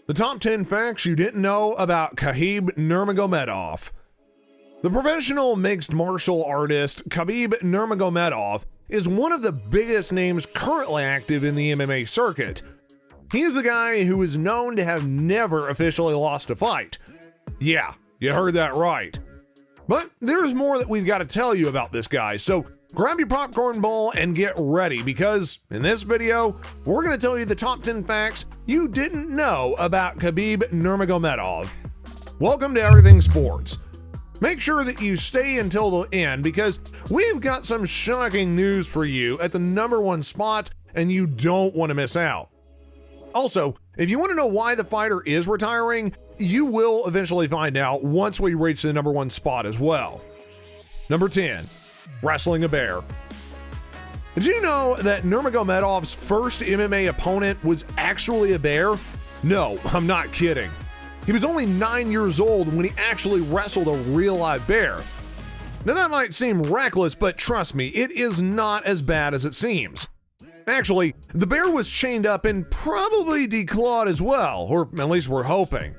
The top 10 facts you didn't know about Khabib Nurmagomedov. The professional mixed martial artist Khabib Nurmagomedov is one of the biggest names currently active in the MMA circuit. He is a guy who is known to have never officially lost a fight. Yeah, you heard that right. But there's more that we've got to tell you about this guy, so grab your popcorn bowl and get ready, because in this video, we're going to tell you the top 10 facts you didn't know about Khabib Nurmagomedov. Welcome to Everything Sports. Make sure that you stay until the end, because we've got some shocking news for you at the #1 spot, and you don't want to miss out. Also, if you want to know why the fighter is retiring, you will eventually find out once we reach the #1 spot as well. Number 10, wrestling a bear. Did you know that Nurmagomedov's first MMA opponent was actually a bear? No, I'm not kidding. He was only 9 years old when he actually wrestled a real live bear. Now that might seem reckless, but trust me, it is not as bad as it seems. Actually, the bear was chained up and probably declawed as well, or at least we're hoping.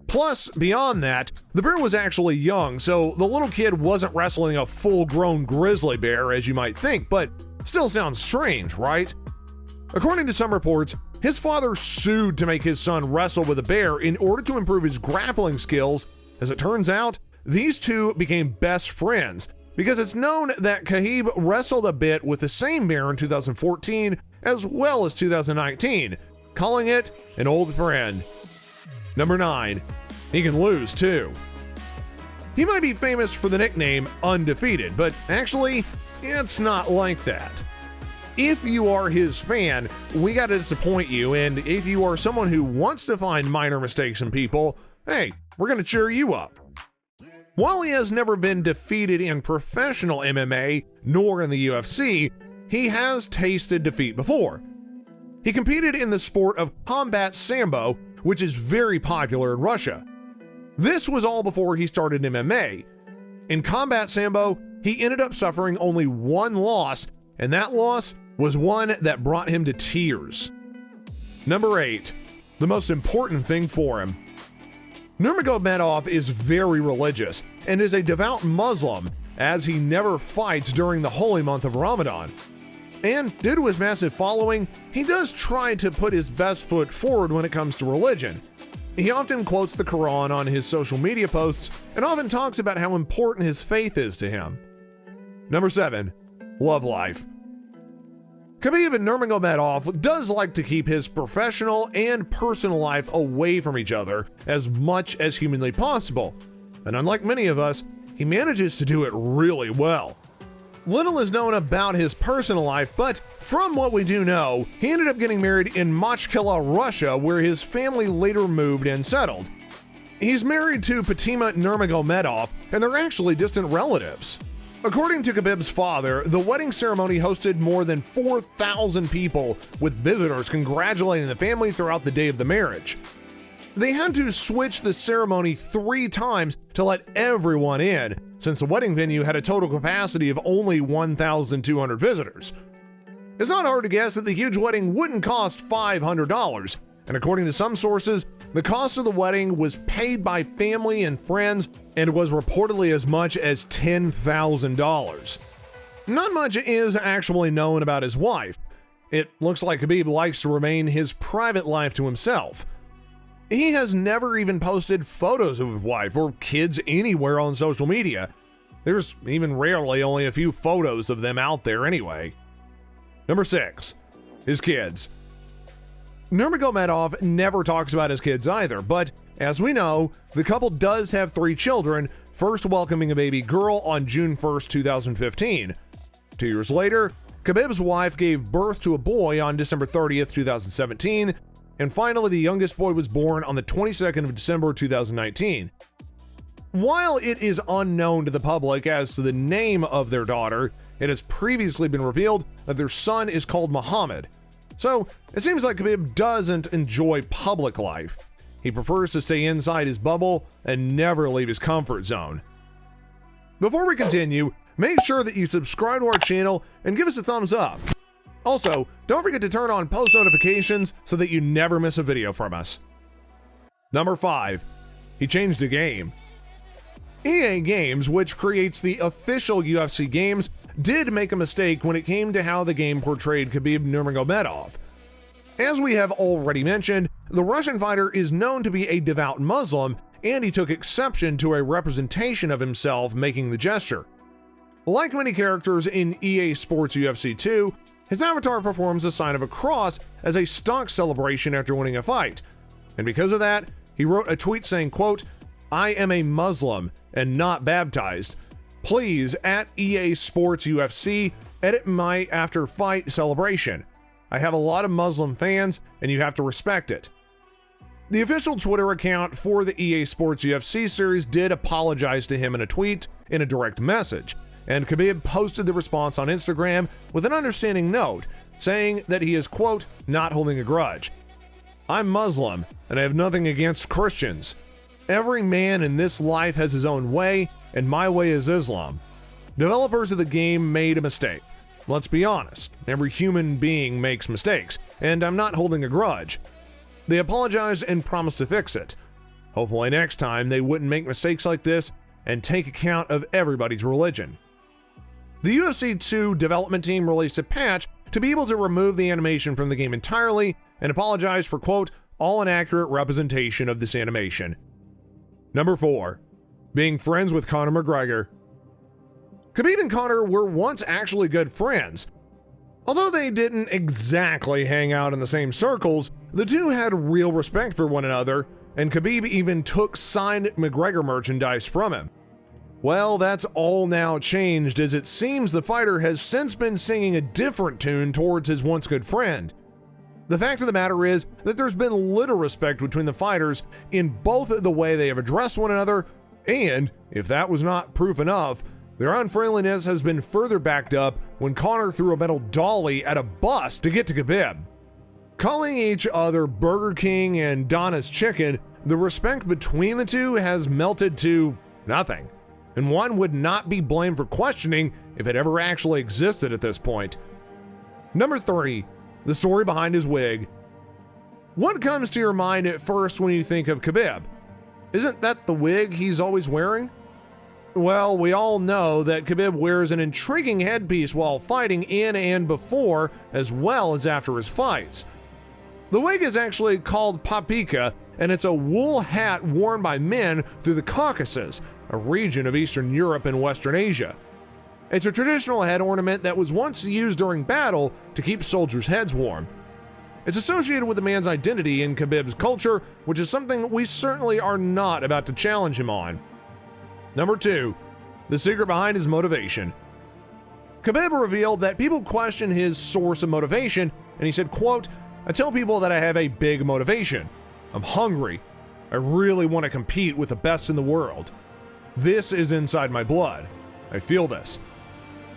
Plus, beyond that, the bear was actually young, so the little kid wasn't wrestling a full-grown grizzly bear as you might think, but still sounds strange, right? According to some reports, his father sued to make his son wrestle with a bear in order to improve his grappling skills. As it turns out, these two became best friends, because it's known that Khabib wrestled a bit with the same bear in 2014 as well as 2019, calling it an old friend. Number 9, he can lose too. He might be famous for the nickname Undefeated, but actually, it's not like that. If you are his fan, we gotta disappoint you, and if you are someone who wants to find minor mistakes in people, hey, we're gonna cheer you up. While he has never been defeated in professional MMA, nor in the UFC, he has tasted defeat before. He competed in the sport of combat sambo, which is very popular in Russia. This was all before he started MMA. In combat sambo, he ended up suffering only one loss, and that loss was one that brought him to tears. Number 8, the most important thing for him. Nurmagomedov is very religious and is a devout Muslim, as he never fights during the holy month of Ramadan. And due to his massive following, he does try to put his best foot forward when it comes to religion. He often quotes the Quran on his social media posts and often talks about how important his faith is to him. Number 7, love life. Khabib Nurmagomedov does like to keep his professional and personal life away from each other as much as humanly possible, and unlike many of us, he manages to do it really well. Little is known about his personal life, but from what we do know, he ended up getting married in Machkala, Russia, where his family later moved and settled. He's married to Fatima Nurmagomedov, and they're actually distant relatives. According to Khabib's father, the wedding ceremony hosted more than 4,000 people, with visitors congratulating the family throughout the day of the marriage. They had to switch the ceremony 3 times to let everyone in, since the wedding venue had a total capacity of only 1,200 visitors. It's not hard to guess that the huge wedding wouldn't cost $500, and according to some sources, the cost of the wedding was paid by family and friends and was reportedly as much as $10,000. Not much is actually known about his wife. It looks like Khabib likes to remain his private life to himself. He has never even posted photos of his wife or kids anywhere on social media. There's even rarely only a few photos of them out there anyway. Number 6, his kids. Nurmagomedov never talks about his kids either, but as we know, the couple does have 3 children, first welcoming a baby girl on June 1st, 2015. 2 years later, Khabib's wife gave birth to a boy on December 30th, 2017, and finally the youngest boy was born on the 22nd of December, 2019. While it is unknown to the public as to the name of their daughter, it has previously been revealed that their son is called Muhammad. So, it seems like Khabib doesn't enjoy public life. He prefers to stay inside his bubble and never leave his comfort zone. Before we continue, make sure that you subscribe to our channel and give us a thumbs up. Also, don't forget to turn on post notifications so that you never miss a video from us. Number 5. He changed the game. EA Games, which creates the official UFC games, did make a mistake when it came to how the game portrayed Khabib Nurmagomedov. As we have already mentioned, the Russian fighter is known to be a devout Muslim, and he took exception to a representation of himself making the gesture. Like many characters in EA Sports UFC 2, his avatar performs the sign of a cross as a stock celebration after winning a fight. And because of that, he wrote a tweet saying, quote, "I am a Muslim and not baptized. Please, at EA Sports UFC, edit my after fight celebration. I have a lot of Muslim fans and you have to respect it." The official Twitter account for the EA Sports UFC series did apologize to him in a tweet in a direct message, and Khabib posted the response on Instagram with an understanding note, saying that he is, quote, "not holding a grudge. I'm Muslim and I have nothing against Christians. Every man in this life has his own way, and my way is Islam. Developers of the game made a mistake. Let's be honest, every human being makes mistakes, and I'm not holding a grudge. They apologized and promised to fix it. Hopefully next time they wouldn't make mistakes like this and take account of everybody's religion." The UFC 2 development team released a patch to be able to remove the animation from the game entirely and apologize for, quote, "all inaccurate representation of this animation." Number 4. Being friends with Conor McGregor. Khabib and Conor were once actually good friends. Although they didn't exactly hang out in the same circles, the two had real respect for one another, and Khabib even took signed McGregor merchandise from him. Well, that's all now changed, as it seems the fighter has since been singing a different tune towards his once good friend. The fact of the matter is that there's been little respect between the fighters in both the way they have addressed one another, and, if that was not proof enough, their unfriendliness has been further backed up when Conor threw a metal dolly at a bus to get to Khabib. Calling each other Burger King and Donna's Chicken, the respect between the two has melted to nothing, and one would not be blamed for questioning if it ever actually existed at this point. Number 3. The story behind his wig. What comes to your mind at first when you think of Khabib? Isn't that the wig he's always wearing? Well, we all know that Khabib wears an intriguing headpiece while fighting in and before, as well as after his fights. The wig is actually called papika, and it's a wool hat worn by men through the Caucasus, a region of Eastern Europe and Western Asia. It's a traditional head ornament that was once used during battle to keep soldiers' heads warm. It's associated with a man's identity in Khabib's culture, which is something we certainly are not about to challenge him on. Number 2. The secret behind his motivation. Khabib revealed that people question his source of motivation, and he said, quote, "I tell people that I have a big motivation. I'm hungry. I really want to compete with the best in the world. This is inside my blood. I feel this."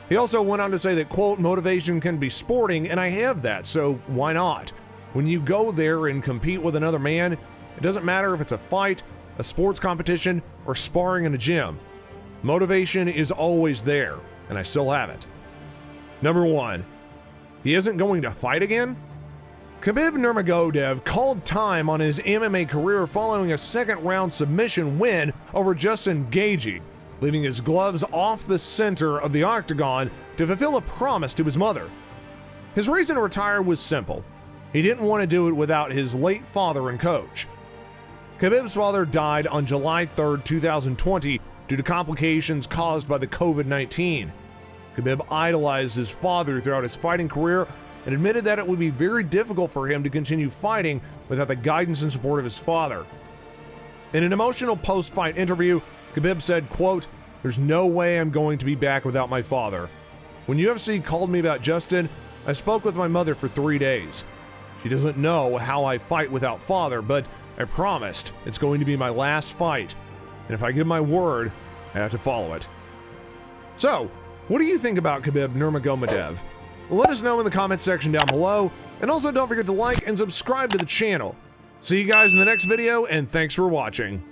He also went on to say that, quote, "motivation can be sporting, and I have that, so why not? When you go there and compete with another man, it doesn't matter if it's a fight, a sports competition, or sparring in a gym. Motivation is always there, and I still have it." Number 1. He isn't going to fight again? Khabib Nurmagomedov called time on his MMA career following a second-round submission win over Justin Gaethje, leaving his gloves off the center of the octagon to fulfill a promise to his mother. His reason to retire was simple. He didn't want to do it without his late father and coach. Khabib's father died on July 3, 2020 due to complications caused by the COVID-19. Khabib idolized his father throughout his fighting career and admitted that it would be very difficult for him to continue fighting without the guidance and support of his father. In an emotional post-fight interview, Khabib said, quote, "There's no way I'm going to be back without my father. When UFC called me about Justin, I spoke with my mother for 3 days. She doesn't know how I fight without father, but I promised it's going to be my last fight, and if I give my word, I have to follow it." So, what do you think about Khabib Nurmagomedov? Let us know in the comments section down below, and also don't forget to like and subscribe to the channel. See you guys in the next video, and thanks for watching.